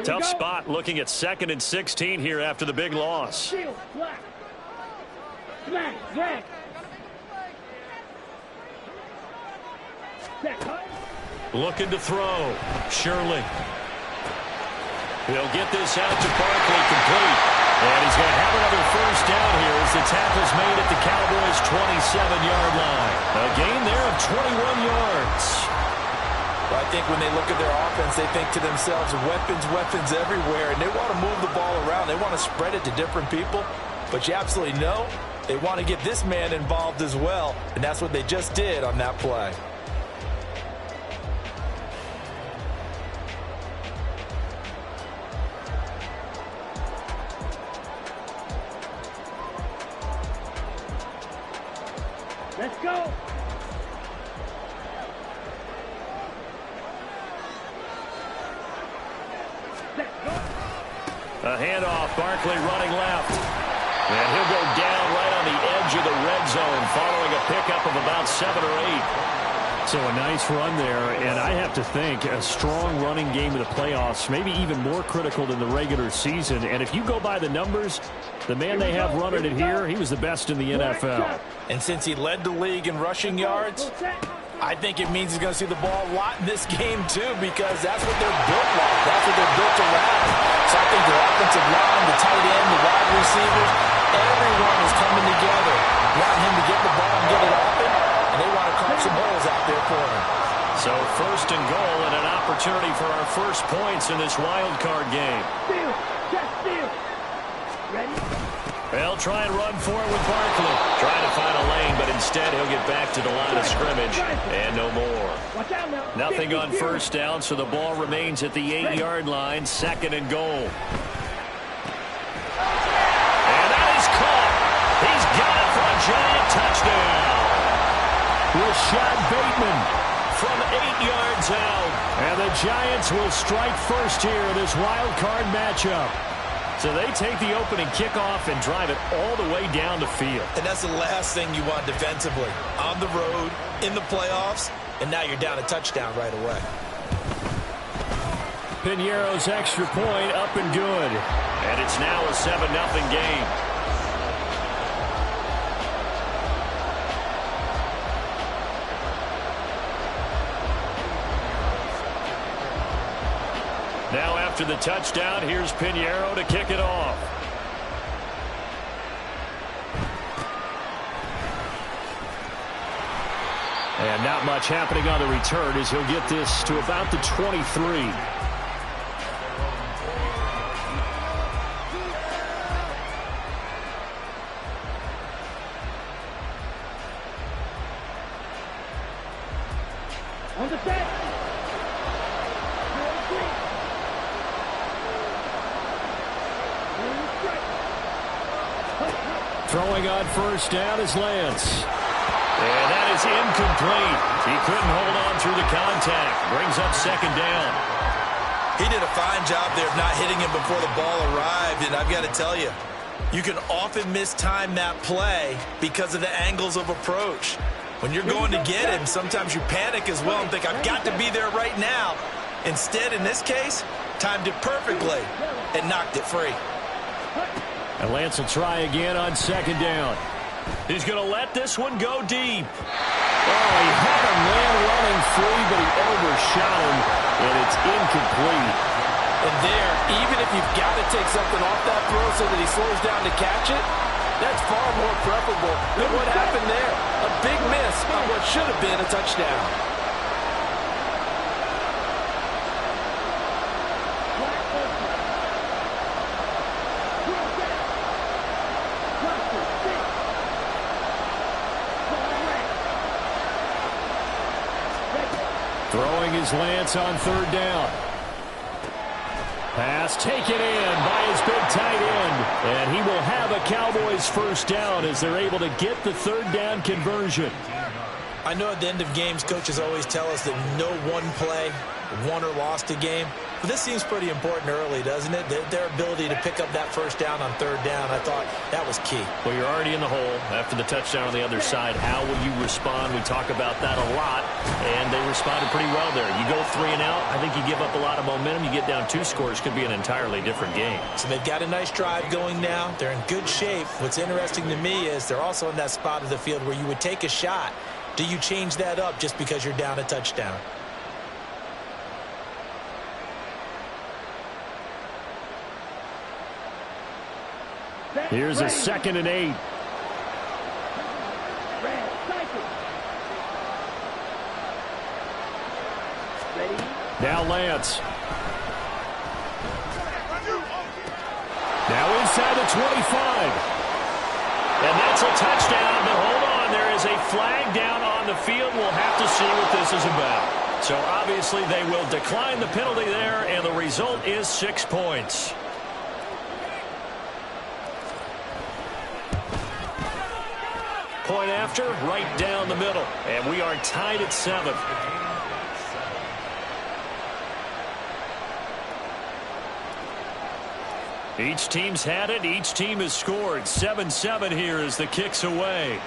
Tough spot looking at 2nd and 16 here after the big loss. Looking to throw. Shirley. He'll get this out to Barkley complete. And he's going to have another first down here as the tackle's made at the Cowboys' 27-yard line. A gain there of 21 yards. Well, I think when they look at their offense, they think to themselves, weapons, weapons everywhere, and they want to move the ball around. They want to spread it to different people, but you absolutely know they want to get this man involved as well, and that's what they just did on that play. Let's go. A handoff, Barkley running left. And he'll go down right on the edge of the red zone following a pickup of about 7 or 8. So a nice run there, and I have to think a strong running game in the playoffs, maybe even more critical than the regular season. And if you go by the numbers, the man they have running it here, he was the best in the NFL. And since he led the league in rushing yards, I think it means he's going to see the ball a lot in this game, too, because that's what they're built like. That's what they're built around. So I think the offensive line, the tight end, the wide receivers, everyone is coming together, wanting him to get the ball and get it open, and they want to carve some holes out there for him. So 1st and goal and an opportunity for our first points in this wild card game. Steal. Just steal. Ready? They'll try and run for it with Barkley. Trying to find a lane, but instead he'll get back to the line of scrimmage and no more. Watch out now. Nothing on first down, so the ball remains at the 8-yard line, 2nd and goal. And that is caught. He's got it for a giant touchdown. Rashad Bateman From 8 yards out. And the Giants will strike first here in this wild card matchup. So they take the opening kickoff and drive it all the way down the field. And that's the last thing you want defensively. On the road, in the playoffs, and now you're down a touchdown right away. Piñeiro's extra point up and good. And it's now a 7-0 game. Now after the touchdown, here's Piñeiro to kick it off. And not much happening on the return as he'll get this to about the 23. On the set. Throwing on first down is Lance. And that is incomplete. He couldn't hold on through the contact. Brings up 2nd down. He did a fine job there of not hitting him before the ball arrived, and I've got to tell you, you can often mistime that play because of the angles of approach. When you're going to get him, sometimes you panic as well and think, I've got to be there right now. Instead, in this case, timed it perfectly and knocked it free. And Lance will try again on 2nd down. He's going to let this one go deep. Oh, he had a man running free, but he overshot him, and it's incomplete. And there, even if you've got to take something off that throw so that he slows down to catch it, that's far more preferable than what happened there. A big miss on what should have been a touchdown. Throwing his Lance on 3rd down. Pass taken in by his big tight end. And he will have a Cowboys first down as they're able to get the 3rd down conversion. I know at the end of games, coaches always tell us that no one play won or lost a game. But this seems pretty important early, doesn't it? Their ability to pick up that first down on third down, I thought that was key. Well, you're already in the hole after the touchdown on the other side. How will you respond? We talk about that a lot, and they responded pretty well there. You go 3 and out, I think you give up a lot of momentum. You get down 2 scores, could be an entirely different game. So they've got a nice drive going now. They're in good shape. What's interesting to me is they're also in that spot of the field where you would take a shot. Do you change that up just because you're down a touchdown? Here's a 2nd and 8. Now Lance. Now inside the 25. And that's a touchdown, but hold on. There is a flag down on the field. We'll have to see what this is about. So obviously they will decline the penalty there, and the result is 6 points. Point after, right down the middle. And we are tied at 7. Each team's had it. Each team has scored. 7-7 here as the kick's away.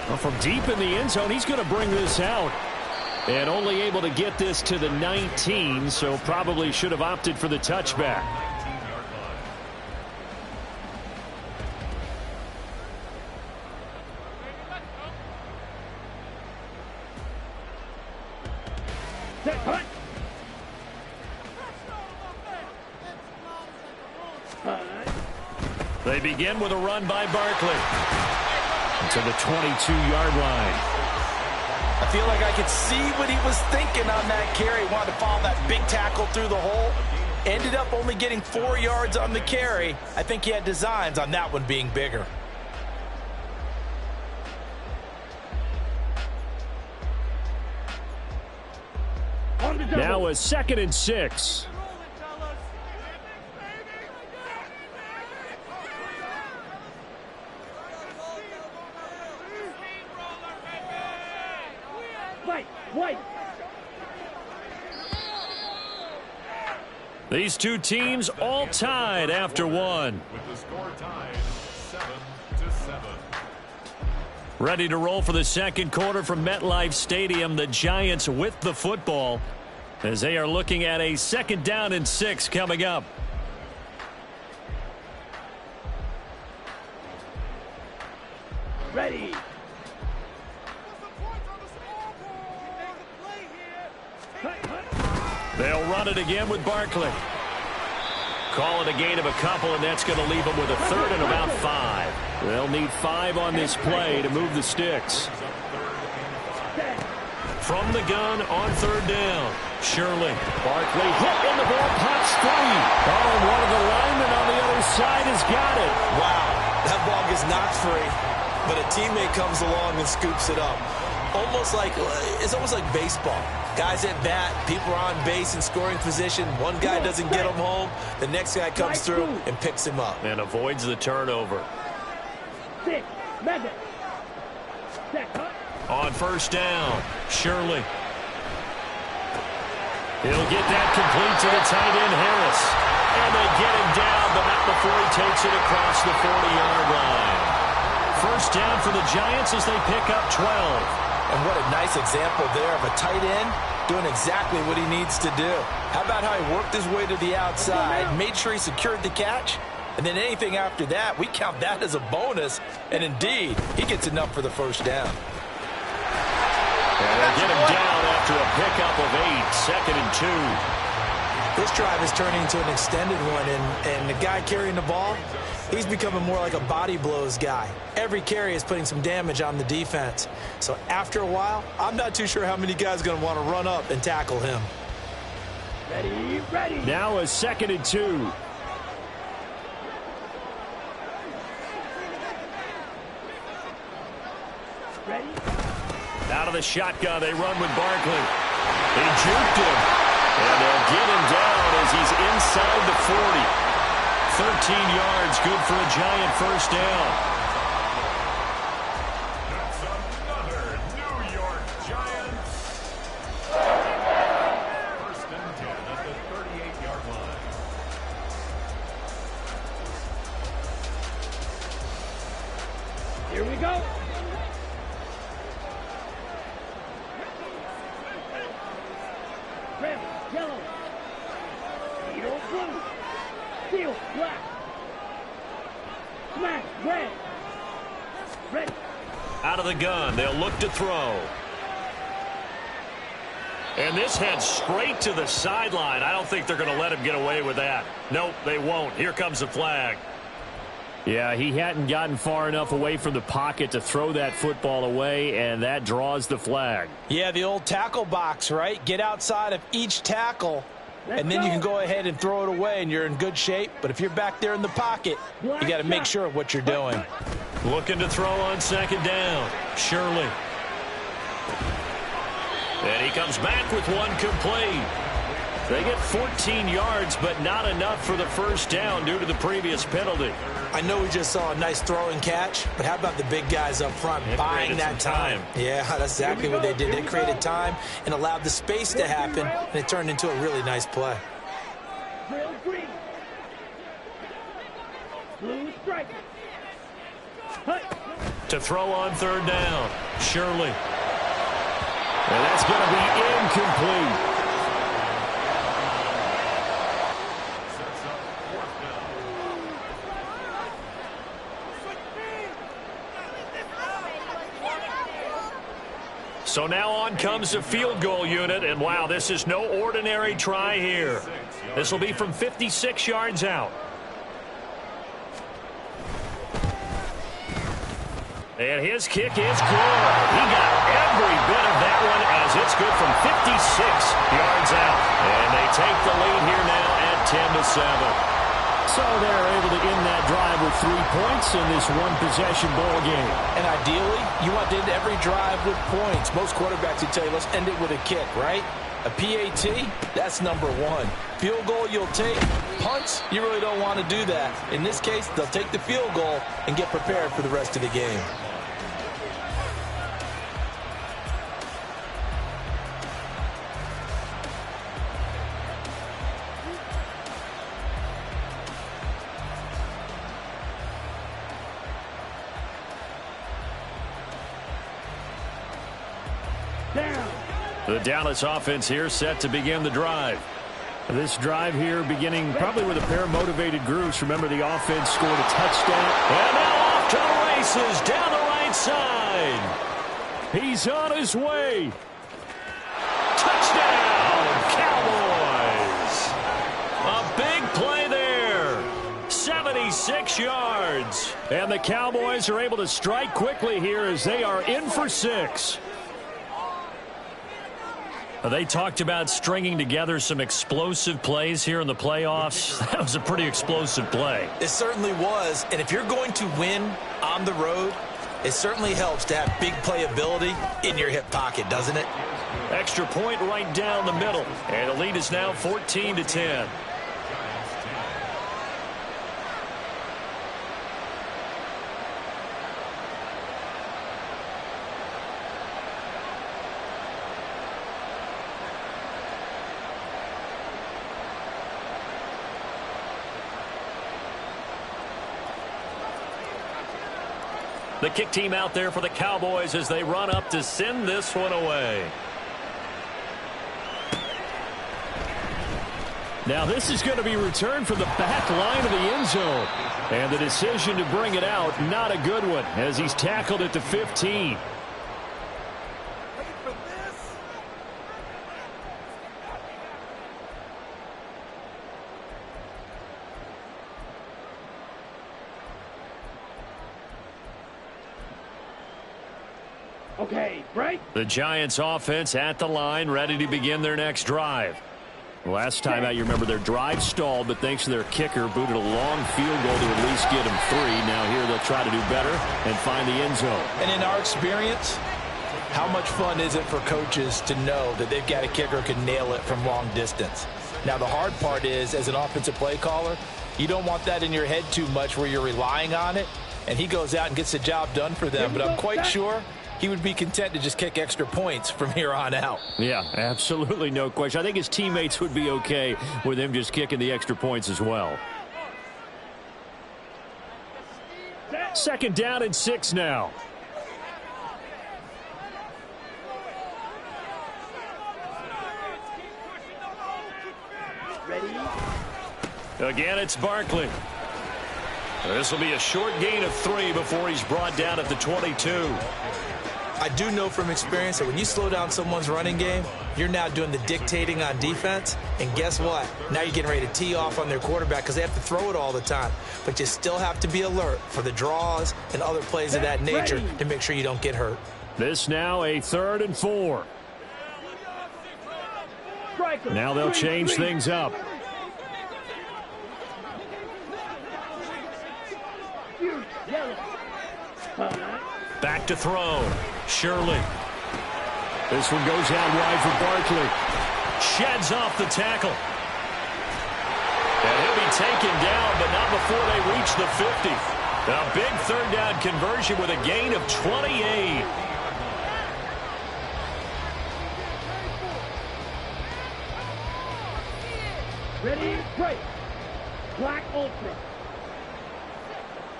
Well, from deep in the end zone, he's going to bring this out. And only able to get this to the 19, so probably should have opted for the touchback. They begin with a run by Barkley to the 22-yard line. I feel like I could see what he was thinking on that carry. He wanted to follow that big tackle through the hole. Ended up only getting 4 yards on the carry. I think he had designs on that one being bigger. Now a 2nd and 6. White. These two teams all tied after one. With the score tied 7-7. Ready to roll for the second quarter from MetLife Stadium. The Giants with the football as they are looking at a 2nd down and 6 coming up. Ready. They'll run it again with Barkley. Call it a gain of a couple, and that's going to leave them with a 3rd and about 5. They'll need 5 on this play to move the sticks. From the gun on 3rd down. Shirley. Barkley hit, and the ball pops free. Oh, and one of the linemen on the other side has got it. Wow, that ball is not free, but a teammate comes along and scoops it up. It's almost like baseball. Guys at bat, people are on base in scoring position. One guy doesn't get him home. The next guy comes through and picks him up. And avoids the turnover. 6. Madden. On 1st down, Shirley. He'll get that complete to the tight end, Harris. And they get him down, but not before he takes it across the 40-yard line. 1st down for the Giants as they pick up 12. And what a nice example there of a tight end doing exactly what he needs to do. How about how he worked his way to the outside, made sure he secured the catch, and then anything after that, we count that as a bonus. And indeed, he gets enough for the 1st down. And they'll get him down after a pickup of 8, 2nd and 2. This drive is turning into an extended one, and the guy carrying the ball, he's becoming more like a body blows guy. Every carry is putting some damage on the defense. So after a while, I'm not too sure how many guys are going to want to run up and tackle him. Ready. Now a 2nd and 2. Ready. Out of the shotgun, they run with Barkley. They juked him. And they'll get him down as he's inside the 40. 13 yards, good for a Giant 1st down. That's another New York Giants Black. Smash. Red. Ready. Out of the gun. They'll look to throw. And this heads straight to the sideline. I don't think they're going to let him get away with that. Nope, they won't. Here comes the flag. Yeah, he hadn't gotten far enough away from the pocket to throw that football away, and that draws the flag. Yeah, the old tackle box, right? Get outside of each tackle, and then you can go ahead and throw it away, and you're in good shape. But if you're back there in the pocket, you got to make sure of what you're doing. Looking to throw on second down. Shirley. And he comes back with one complete. They get 14 yards, but not enough for the first down due to the previous penalty. I know we just saw a nice throw and catch, but how about the big guys up front buying that time? Yeah, that's exactly what they did. They created time and allowed the space to happen, and it turned into a really nice play. Drill green. Blue stripe. Hut. To throw on third down. Shirley. And that's going to be incomplete. So now on comes the field goal unit, and wow, this is no ordinary try here. This will be from 56 yards out. And his kick is good. He got every bit of that one as it's good from 56 yards out. And they take the lead here now at 10-7. So they're able to end that drive with 3 points in this one-possession ball game. And ideally, you want to end every drive with points. Most quarterbacks would tell you, let's end it with a kick, right? A PAT, that's number one. Field goal you'll take. Punts, you really don't want to do that. In this case, they'll take the field goal and get prepared for the rest of the game. The Dallas offense here set to begin the drive. This drive here beginning probably with a pair of motivated groups. Remember, the offense scored a touchdown. And now off to the races down the right side. He's on his way. Touchdown, Cowboys. A big play there. 76 yards. And the Cowboys are able to strike quickly here as they are in for 6. They talked about stringing together some explosive plays here in the playoffs. That was a pretty explosive play. It certainly was. And if you're going to win on the road, it certainly helps to have big playability in your hip pocket, doesn't it? Extra point right down the middle. And the lead is now 14-10. The kick team out there for the Cowboys as they run up to send this one away. Now this is going to be returned from the back line of the end zone. And the decision to bring it out, not a good one, as he's tackled at the 15. Okay, break. The Giants offense at the line, ready to begin their next drive. Last time out, you remember their drive stalled, but thanks to their kicker, booted a long field goal to at least get them 3. Now here they'll try to do better and find the end zone. And in our experience, how much fun is it for coaches to know that they've got a kicker who can nail it from long distance? Now the hard part is, as an offensive play caller, you don't want that in your head too much where you're relying on it, and he goes out and gets the job done for them. But I'm quite sure he would be content to just kick extra points from here on out. Yeah, absolutely no question. I think his teammates would be okay with him just kicking the extra points as well. Second down and 6 now. Ready? Again, it's Barkley. This will be a short gain of 3 before he's brought down at the 22. I do know from experience that when you slow down someone's running game, you're now doing the dictating on defense. And guess what? Now you're getting ready to tee off on their quarterback because they have to throw it all the time. But you still have to be alert for the draws and other plays of that nature to make sure you don't get hurt. This now a 3rd and 4. Now they'll change things up. Back to throw. Shirley. This one goes out wide for Barkley. Sheds off the tackle. And he'll be taken down, but not before they reach the 50. A big 3rd down conversion with a gain of 28. Ready, break. Black Ultra.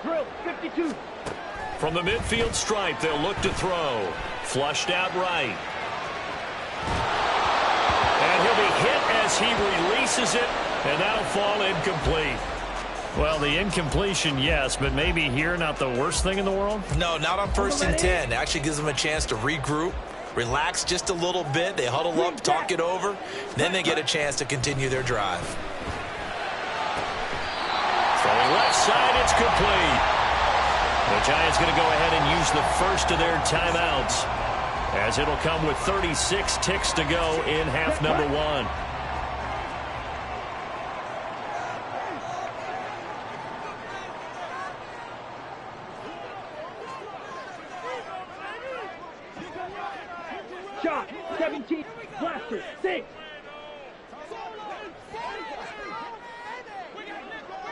Drill, 52. From the midfield stripe, they'll look to throw. Flushed out right. And he'll be hit as he releases it, and that'll fall incomplete. Well, the incompletion, yes, but maybe here not the worst thing in the world? No, not on 1st and 10. It actually gives them a chance to regroup, relax just a little bit. They huddle up, talk it over. Then they get a chance to continue their drive. Throwing left side, it's complete. The Giants going to go ahead and use the first of their timeouts, as it'll come with 36 ticks to go in half number 1. Shot, 17. Blaster, 6.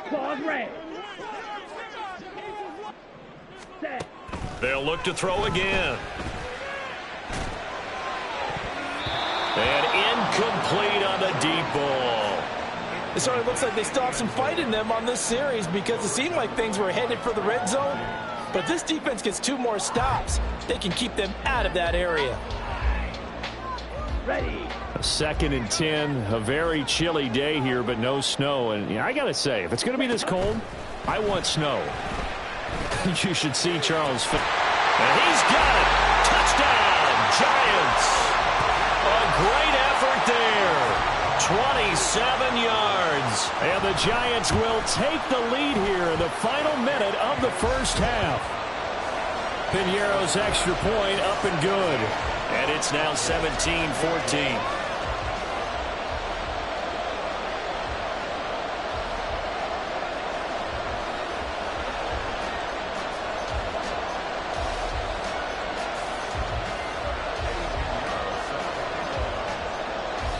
Claws red. Set. They'll look to throw again. And incomplete on the deep ball. It sort of looks like they still have some fight in them on this series because it seemed like things were headed for the red zone. But this defense gets 2 more stops. They can keep them out of that area. Ready. 2nd and 10, a very chilly day here, but no snow. And I got to say, if it's going to be this cold, I want snow. You should see Charles. And he's got it. Touchdown, Giants. A great effort there. 27 yards. And the Giants will take the lead here in the final minute of the first half. Piñeiro's extra point up and good. And it's now 17-14.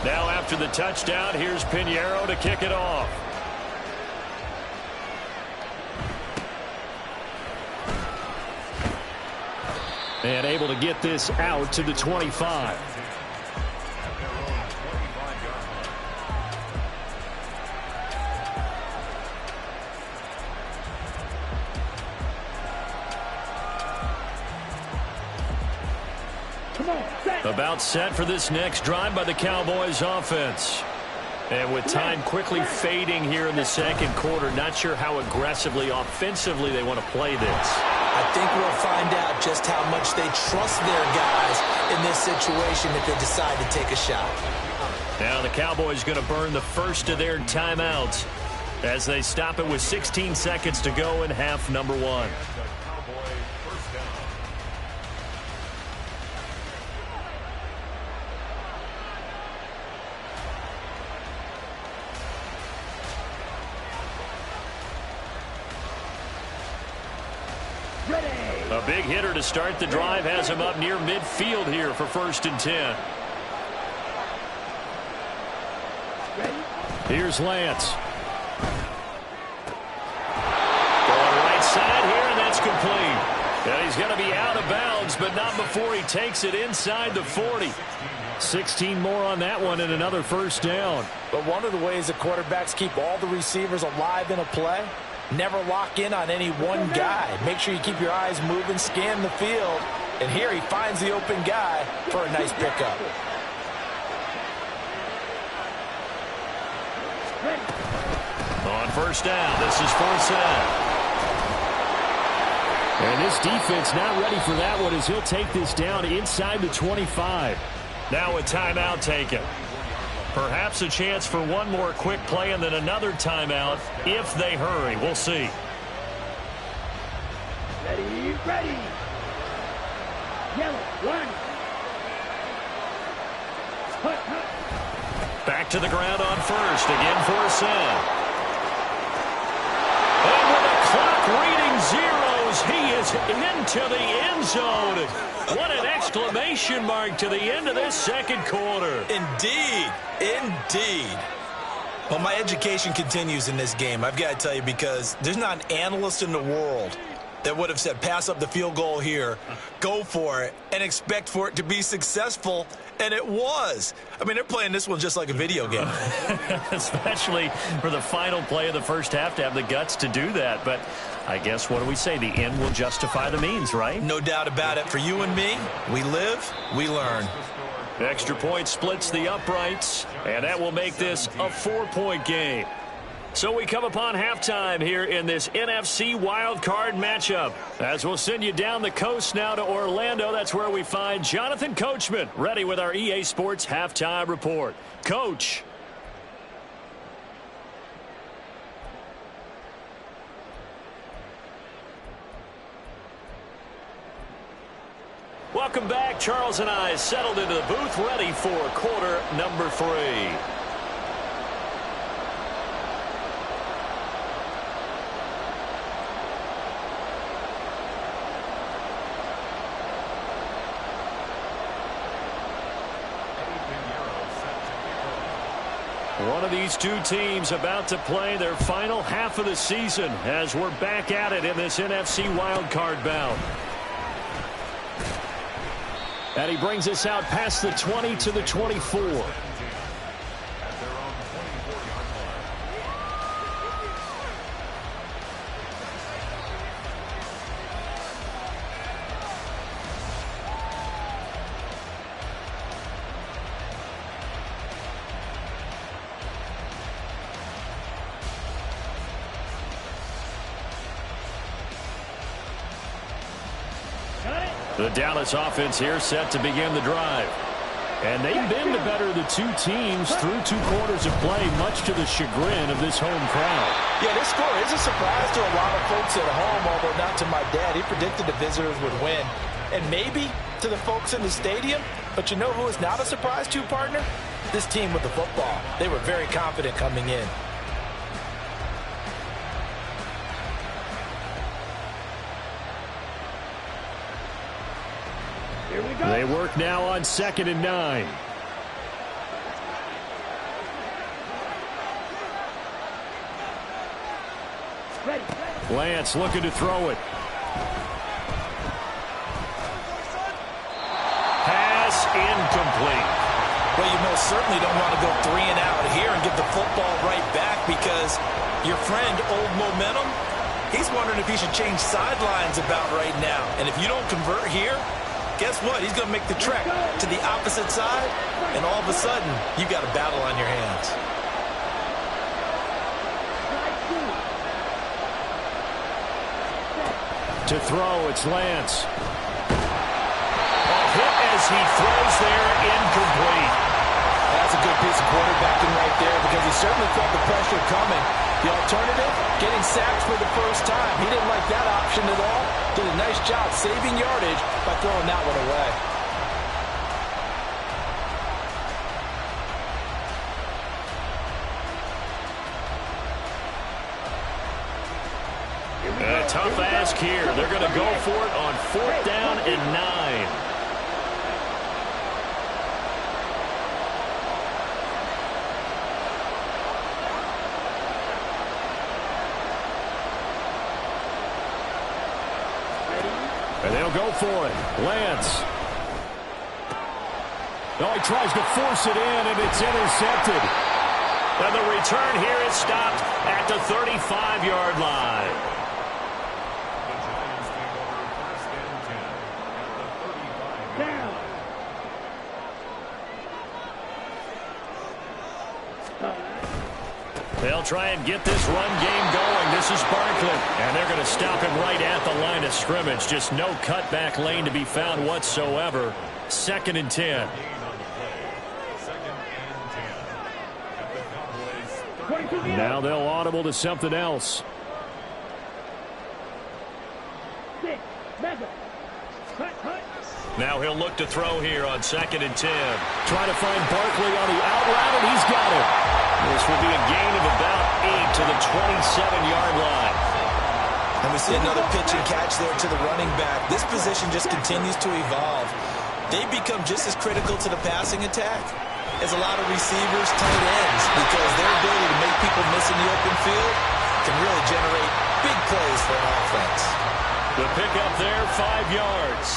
Now after the touchdown, here's Piñeiro to kick it off. And able to get this out to the 25. About set for this next drive by the Cowboys offense. And with time quickly fading here in the 2nd quarter, not sure how aggressively, offensively they want to play this. I think we'll find out just how much they trust their guys in this situation if they decide to take a shot. Now the Cowboys going to burn the first of their timeouts as they stop it with 16 seconds to go in half number 1. A big hitter to start the drive has him up near midfield here for 1st and 10. Here's Lance. Going right side here, and that's complete. And he's going to be out of bounds, but not before he takes it inside the 40. 16 more on that one and another 1st down. But one of the ways that quarterbacks keep all the receivers alive in a play, never lock in on any one guy. Make sure you keep your eyes moving, scan the field. And here he finds the open guy for a nice pickup. first down. This is 4th down. And this defense not ready for that one as he'll take this down inside the 25. Now a timeout taken. Perhaps a chance for one more quick play and then another timeout if they hurry. We'll see. Ready, ready. Yellow, one. Hut, hut. Back to the ground on first. Again, 4th down. And with the clock reading zeros, he is into the end zone. What an exclamation mark to the end of this second quarter. Indeed. Indeed. Well, my education continues in this game, I've got to tell you, because there's not an analyst in the world that would have said pass up the field goal here, go for it, and expect for it to be successful, and it was. I mean, they're playing this one just like a video game. Especially for the final play of the first half to have the guts to do that. But I guess, what do we say? The end will justify the means, right? No doubt about it. For you and me, we live, we learn. Extra point splits the uprights, and that will make this a 4-point game. So we come upon halftime here in this NFC wildcard matchup. As we'll send you down the coast now to Orlando, that's where we find Jonathan Coachman, ready with our EA Sports halftime report. Coach. Welcome back. Charles and I settled into the booth, ready for quarter number 3. One of these two teams about to play their final half of the season as we're back at it in this NFC wildcard bout. And he brings us out past the 20 to the 24. The Dallas offense here set to begin the drive. And they've been the better of the two teams through 2 quarters of play, much to the chagrin of this home crowd. Yeah, this score is a surprise to a lot of folks at home, although not to my dad. He predicted the visitors would win. And maybe to the folks in the stadium, but you know who is not a surprise to, partner? This team with the football. They were very confident coming in. They work now on 2nd and 9. Lance looking to throw it. Pass incomplete. Well, you most certainly don't want to go 3 and out here and give the football right back, because your friend, Old Momentum, he's wondering if he should change sidelines about right now. And if you don't convert here, guess what? He's going to make the trek to the opposite side, and all of a sudden, you got a battle on your hands. To throw, it's Lance. A hit as he throws there, incomplete. That's a good piece of quarterbacking right there, because he certainly felt the pressure coming. The alternative, getting sacked for the first time. He didn't like that option at all. Did a nice job saving yardage by throwing that one away. A tough ask here. They're going to go for it on 4th down and 9. And they'll go for it. Lance. Oh, he tries to force it in, and it's intercepted. And the return here is stopped at the 35-yard line. The Giants take over 1st and 10 at the 35. Down. They'll try and get this run game going. This is Barkley. And they're going to stop him right at the line of scrimmage. Just no cutback lane to be found whatsoever. 2nd and 10. Now they'll audible to something else. Now he'll look to throw here on 2nd and 10. Try to find Barkley on the out route, and he's got it. This will be a gain of about 8 to the 27-yard line. And we see another pitch and catch there to the running back. This position just continues to evolve. They become just as critical to the passing attack as a lot of receivers, tight ends, because their ability to make people miss in the open field can really generate big plays for an offense. The pickup there, 5 yards.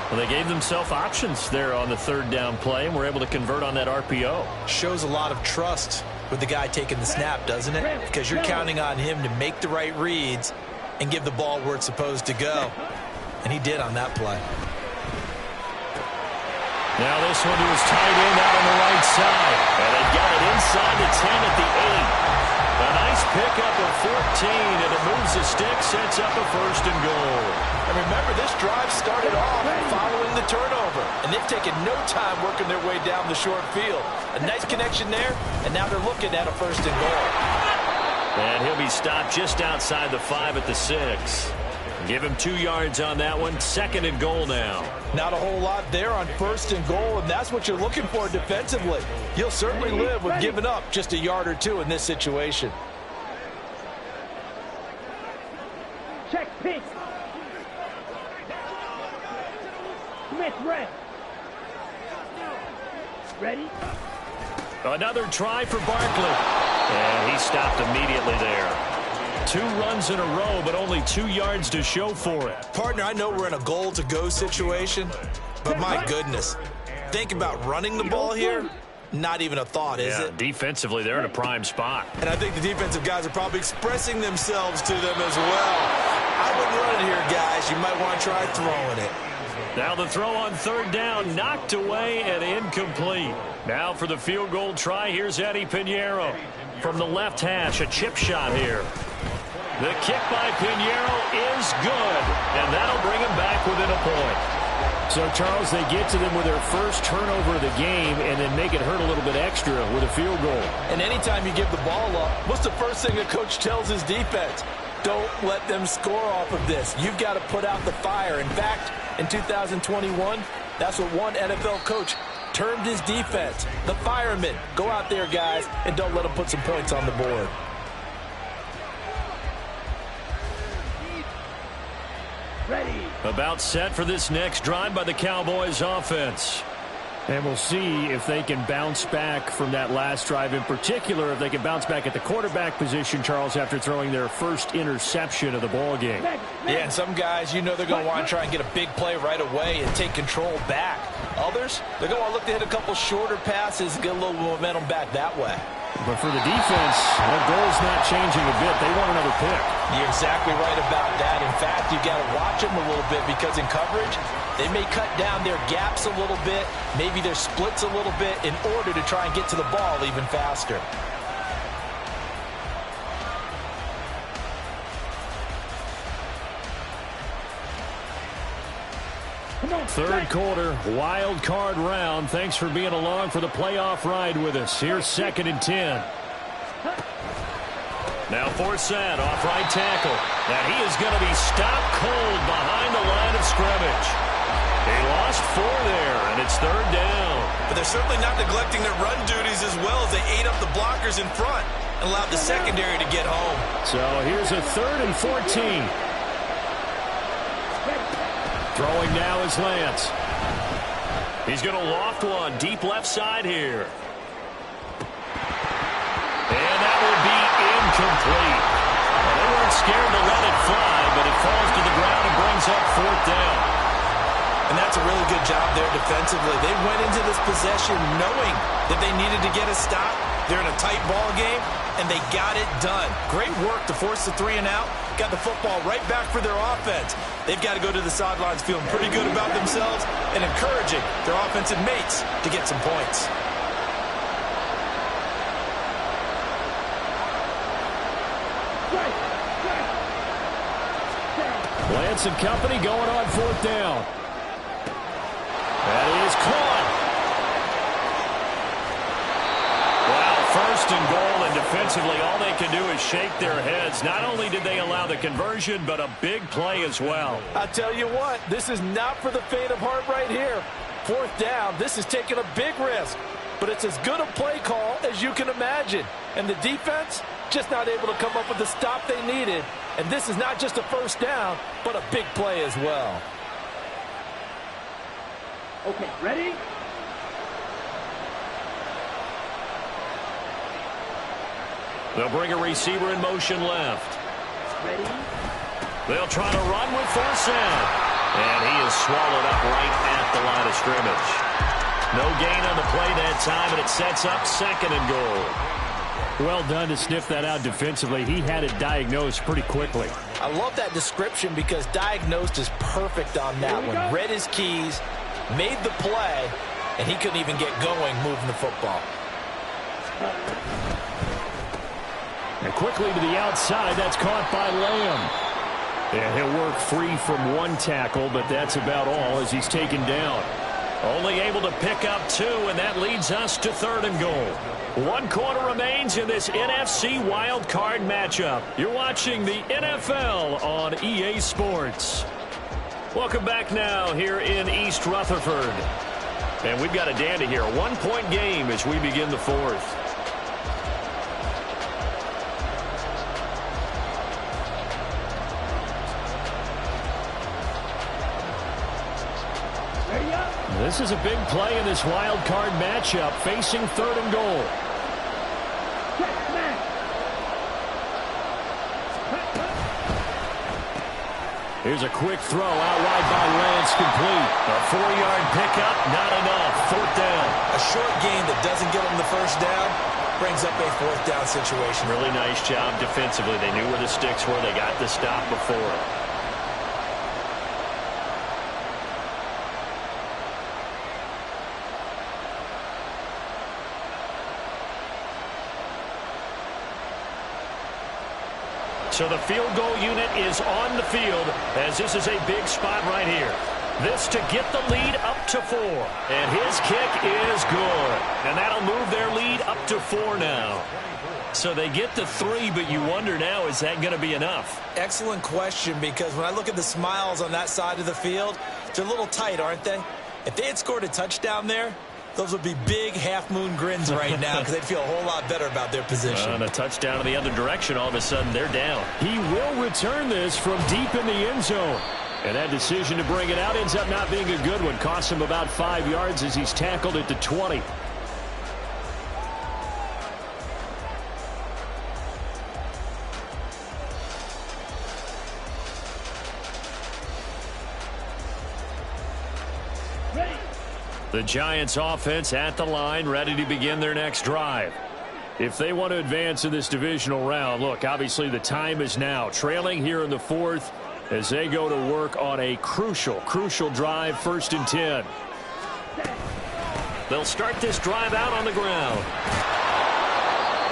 Well, they gave themselves options there on the 3rd down play, and were able to convert on that RPO. Shows a lot of trust with the guy taking the snap, doesn't it? Because you're counting on him to make the right reads and give the ball where it's supposed to go. And he did on that play. Now this one to his tight end out on the right side. And they got it inside the 10 at the 8. A nice pickup of 14, and it moves the stick, sets up a 1st and goal. And remember, this drive started off following the turnover, and they've taken no time working their way down the short field. A nice connection there, and now they're looking at a 1st and goal. And he'll be stopped just outside the 5 at the 6. Give him 2 yards on that one. 2nd and goal now. Not a whole lot there on 1st and goal, and that's what you're looking for defensively. You'll certainly live with giving up just a yard or 2 in this situation. Check pitch. Smith red. Ready? Another try for Barkley. And he stopped immediately there. 2 runs in a row, but only 2 yards to show for it. Partner, I know we're in a goal-to-go situation, but my goodness, think about running the ball here. Not even a thought, is it? Defensively, they're in a prime spot. And I think the defensive guys are probably expressing themselves to them as well. I wouldn't run it here, guys. You might want to try throwing it. Now the throw on 3rd down, knocked away and incomplete. Now for the field goal try, here's Eddie Pinheiro. From the left hash, a chip shot here. The kick by Pinheiro is good, and that'll bring him back within a point. So, Charles, they get to them with their first turnover of the game and then make it hurt a little bit extra with a field goal. And anytime you give the ball up, what's the first thing a coach tells his defense? Don't let them score off of this. You've got to put out the fire. In fact, in 2021, that's what one NFL coach termed his defense. The firemen. Go out there, guys, and don't let them put some points on the board. Ready. About set for this next drive by the Cowboys offense. And we'll see if they can bounce back from that last drive, in particular, if they can bounce back at the quarterback position, Charles, after throwing their first interception of the ball game. Yeah, and some guys, you know they're going to want to try and get a big play right away and take control back. Others, they're going to want to look to hit a couple shorter passes and get a little momentum back that way. But for the defense, their goal's not changing a bit. They want another pick. You're exactly right about that. In fact, you've got to watch them a little bit because in coverage, they may cut down their gaps a little bit, maybe their splits a little bit in order to try and get to the ball even faster. Third quarter, wild card round. Thanks for being along for the playoff ride with us. Here's 2nd and 10. Now Forsett off right tackle. Now he is going to be stopped cold behind the line of scrimmage. He lost 4 there, and it's 3rd down. But they're certainly not neglecting their run duties as well as they ate up the blockers in front and allowed the secondary to get home. So here's a 3rd and 14. Throwing now is Lance. He's going to loft one deep left side here. And that will be incomplete. Well, they weren't scared to let it fly, but it falls to the ground and brings up 4th down. And that's a really good job there defensively. They went into this possession knowing that they needed to get a stop. They're in a tight ball game, and they got it done. Great work to force the 3 and out. Got the football right back for their offense. They've got to go to the sidelines feeling pretty good about themselves and encouraging their offensive mates to get some points. Lance and company going on 4th down. That is caught. Wow, 1st and goal, and defensively all they can do is shake their heads. Not only did they allow the conversion, but a big play as well. I tell you what, this is not for the faint of heart right here. 4th down, this is taking a big risk. But it's as good a play call as you can imagine. And the defense, just not able to come up with the stop they needed. And this is not just a 1st down, but a big play as well. Okay, ready? They'll bring a receiver in motion left. Ready? They'll try to run with 4th down. And he is swallowed up right at the line of scrimmage. No gain on the play that time, and it sets up 2nd and goal. Well done to sniff that out defensively. He had it diagnosed pretty quickly. I love that description because diagnosed is perfect on that one. Read his keys, made the play, and he couldn't even get going moving the football. And quickly to the outside, that's caught by Lamb. And he'll work free from 1 tackle, but that's about all as he's taken down. Only able to pick up 2, and that leads us to 3rd and goal. 1 quarter remains in this NFC wild card matchup. You're watching the NFL on EA Sports. Welcome back now here in East Rutherford. And we've got a dandy here. A 1-point game as we begin the 4th. This is a big play in this wild card matchup, facing 3rd and goal. Here's a quick throw out wide by Lance, complete. A 4-yard pickup, not enough. 4th down. A short gain that doesn't get them the 1st down brings up a 4th down situation. Really nice job defensively. They knew where the sticks were. They got the stop before. So the field goal unit is on the field as this is a big spot right here. This to get the lead up to 4. And his kick is good. And that'll move their lead up to 4 now. So they get to 3, but you wonder now, is that going to be enough? Excellent question, because when I look at the smiles on that side of the field, they're a little tight, aren't they? If they had scored a touchdown there, those would be big half-moon grins right now because they'd feel a whole lot better about their position. And a touchdown in the other direction, all of a sudden they're down. He will return this from deep in the end zone. And that decision to bring it out ends up not being a good one. Costs him about 5 yards as he's tackled at the 20. The Giants offense at the line, ready to begin their next drive. If they want to advance in this divisional round, look, obviously the time is now. Trailing here in the 4th as they go to work on a crucial drive, 1st and 10. They'll start this drive out on the ground.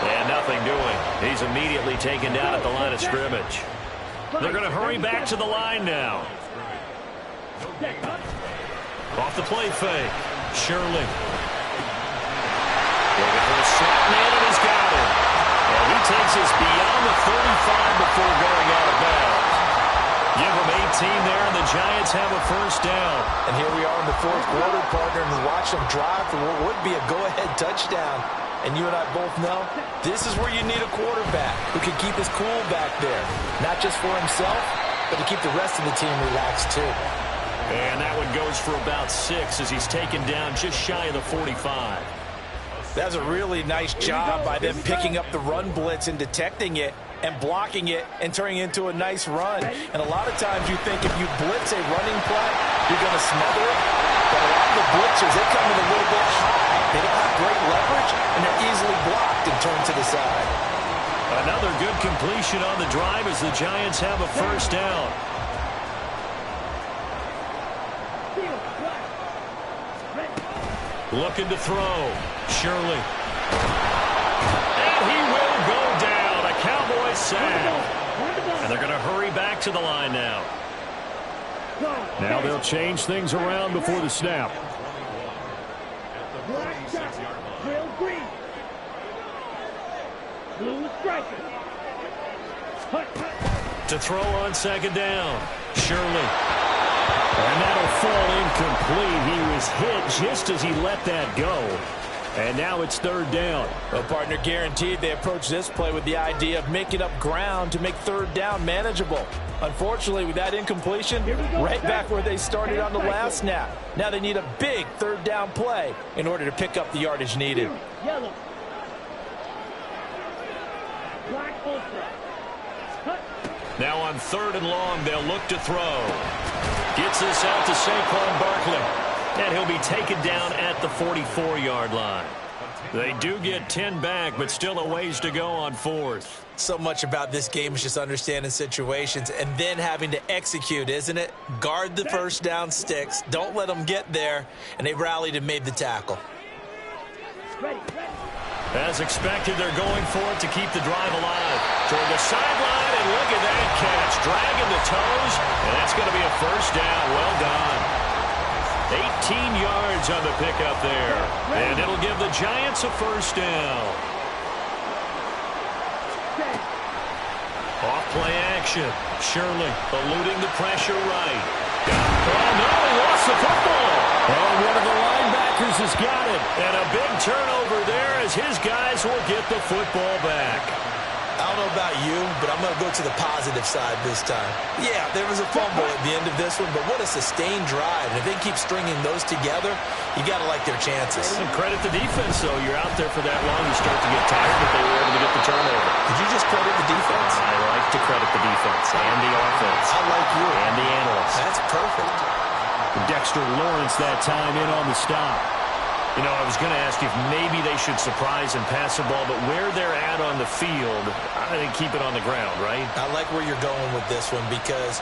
And nothing doing. He's immediately taken down at the line of scrimmage. They're going to hurry back to the line now. Off the play fake. Shirley. Looking for a slot man, and he's got it. And he takes us beyond the 35 before going out of bounds. Give him 18 there, and the Giants have a 1st down. And here we are in the 4th quarter, partner, and watch them drive for what would be a go-ahead touchdown. And you and I both know this is where you need a quarterback who can keep his cool back there. Not just for himself, but to keep the rest of the team relaxed too. And that one goes for about 6 as he's taken down just shy of the 45. That's a really nice job by them picking up the run blitz and detecting it and blocking it and turning it into a nice run. And a lot of times you think if you blitz a running play, you're going to smother it. But a lot of the blitzers, they come in a little bit high. They don't have great leverage, and they're easily blocked and turned to the side. Another good completion on the drive as the Giants have a 1st down. Looking to throw. Shirley. And he will go down. A Cowboy sack. And they're going to hurry back to the line now. Now they'll change things around before the snap. Black jacket, real green. Blue striker. To throw on second down. Shirley. And that'll fall incomplete. He was hit just as he let that go. And now it's third down. Well, partner, guaranteed they approach this play with the idea of making up ground to make third down manageable. Unfortunately, with that incompletion, right back where they started on the last snap. Now they need a big third down play in order to pick up the yardage needed. Yellow. Black ultra. Now on third and long, they'll look to throw. Gets this out to Saquon Barkley. And he'll be taken down at the 44-yard line. They do get 10 back, but still a ways to go on fourth. So much about this game is just understanding situations and then having to execute, isn't it? Guard the first down sticks. Don't let them get there. And they rallied and made the tackle. As expected, they're going for it to keep the drive alive. Toward the sideline, and look at that catch. Dragging the toes, and that's going to be a first down. Well done. 18 yards on the pickup there. And it'll give the Giants a first down. Off play action. Shirley eluding the pressure right. Oh, no, he lost the football. Oh, one of the linebackers has got it. And a big turnover there as his guys will get the football back. I don't know about you, but I'm going to go to the positive side this time. Yeah, there was a fumble at the end of this one, but what a sustained drive. And if they keep stringing those together, you got to like their chances. And credit the defense, though. You're out there for that long, you start to get tired, but they were able to get the turnover. Did you just credit the defense? I like to credit the defense and the offense. I like you. And the analysts. That's perfect. Dexter Lawrence that time in on the stop. You know, I was going to ask you if maybe they should surprise and pass the ball, but where they're at on the field, I think keep it on the ground, right? I like where you're going with this one because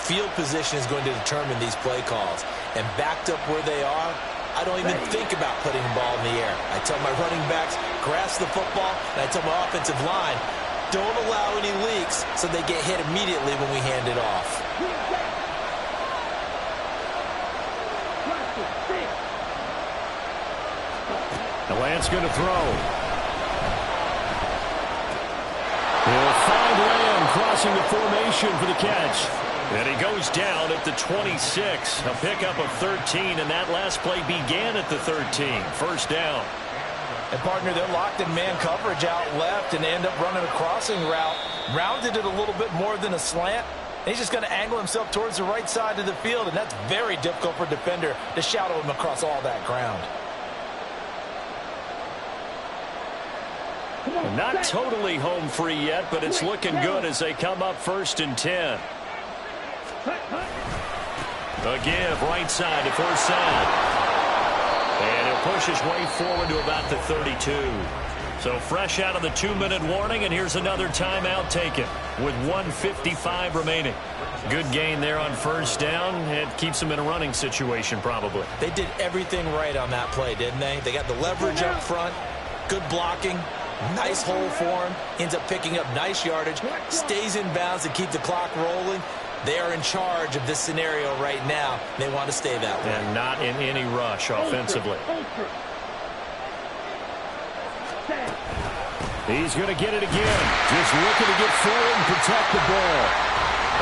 field position is going to determine these play calls. And backed up where they are, I don't even think about putting the ball in the air. I tell my running backs, grasp the football, and I tell my offensive line, don't allow any leaks so they get hit immediately when we hand it off. The Lance going to throw. He'll find Lamb crossing the formation for the catch. And he goes down at the 26. A pickup of 13, and that last play began at the 13. First down. And, partner, they're locked in man coverage out left, and they end up running a crossing route. Rounded it a little bit more than a slant. He's just going to angle himself towards the right side of the field, and that's very difficult for a defender to shadow him across all that ground. Not totally home free yet, but it's looking good as they come up first and 10. A give right side to first down. And he'll push his way forward to about the 32. So fresh out of the 2-minute warning, and here's another timeout taken with 1:55 remaining. Good gain there on first down. It keeps them in a running situation probably. They did everything right on that play, didn't they? They got the leverage up front, good blocking, nice hole for him, ends up picking up nice yardage, stays in bounds to keep the clock rolling. They are in charge of this scenario right now. They want to stay that way. And not in any rush offensively. He's going to get it again. Just looking to get forward and protect the ball.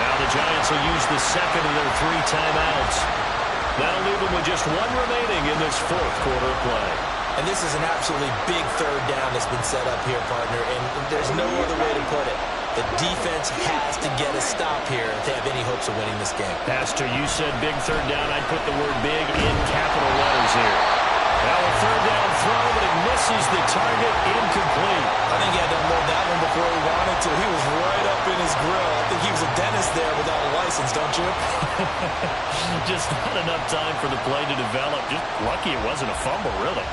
Now the Giants will use the second of their 3 timeouts. That'll leave them with just 1 remaining in this fourth quarter of play. And this is an absolutely big third down that's been set up here, partner, and there's no other way to put it. The defense has to get a stop here if they have any hopes of winning this game. Pastor, you said big third down. I'd put the word big in capital letters here. Now a third down throw, but it misses the target, incomplete. I think he had to unload that one before he wanted to. He was right up in his grill. I think he was a dentist there without a license, don't you? Just not enough time for the play to develop. Just lucky it wasn't a fumble, really.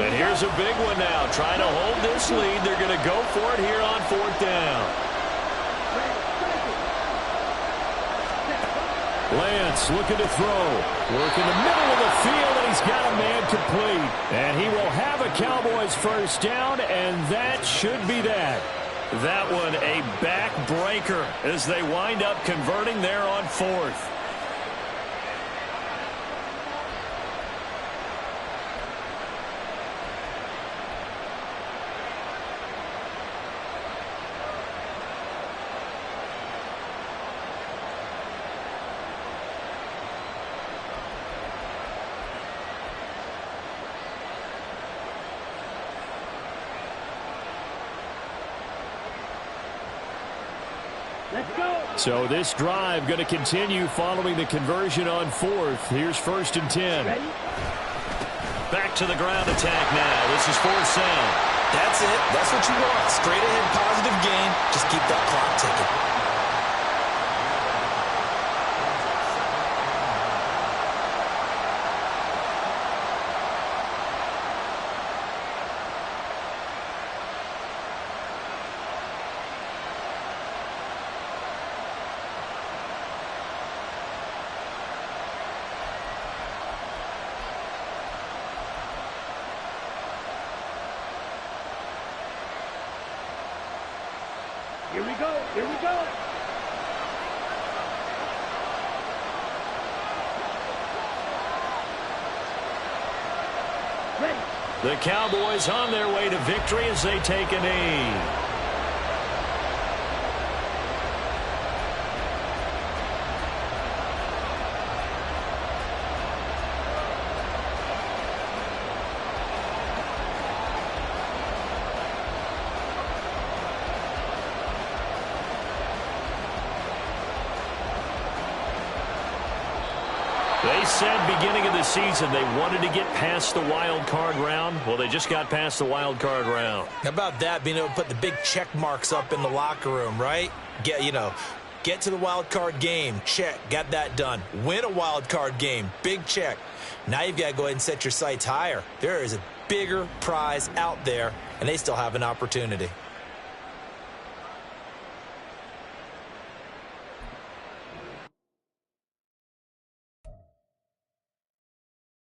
And here's a big one now. Trying to hold this lead. They're going to go for it here on fourth down. Lance looking to throw. Work in the middle of the field, and he's got a man complete. And he will have a Cowboys first down, and that should be that. That one a backbreaker as they wind up converting there on 4th. Let's go. So this drive going to continue following the conversion on 4th. Here's 1st and 10. Ready? Back to the ground attack now. This is 4th down. That's it. That's what you want. Straight ahead, positive gain. Just keep that clock ticking. Here we go. Here we go. Ready. The Cowboys on their way to victory as they take a knee. They said beginning of the season they wanted to get past the wild card round. Well, they just got past the wild card round. How about that, being able to put the big check marks up in the locker room, right? Get to the wild card game, check, got that done. Win a wild card game, big check. Now you've got to go ahead and set your sights higher. There is a bigger prize out there, and they still have an opportunity.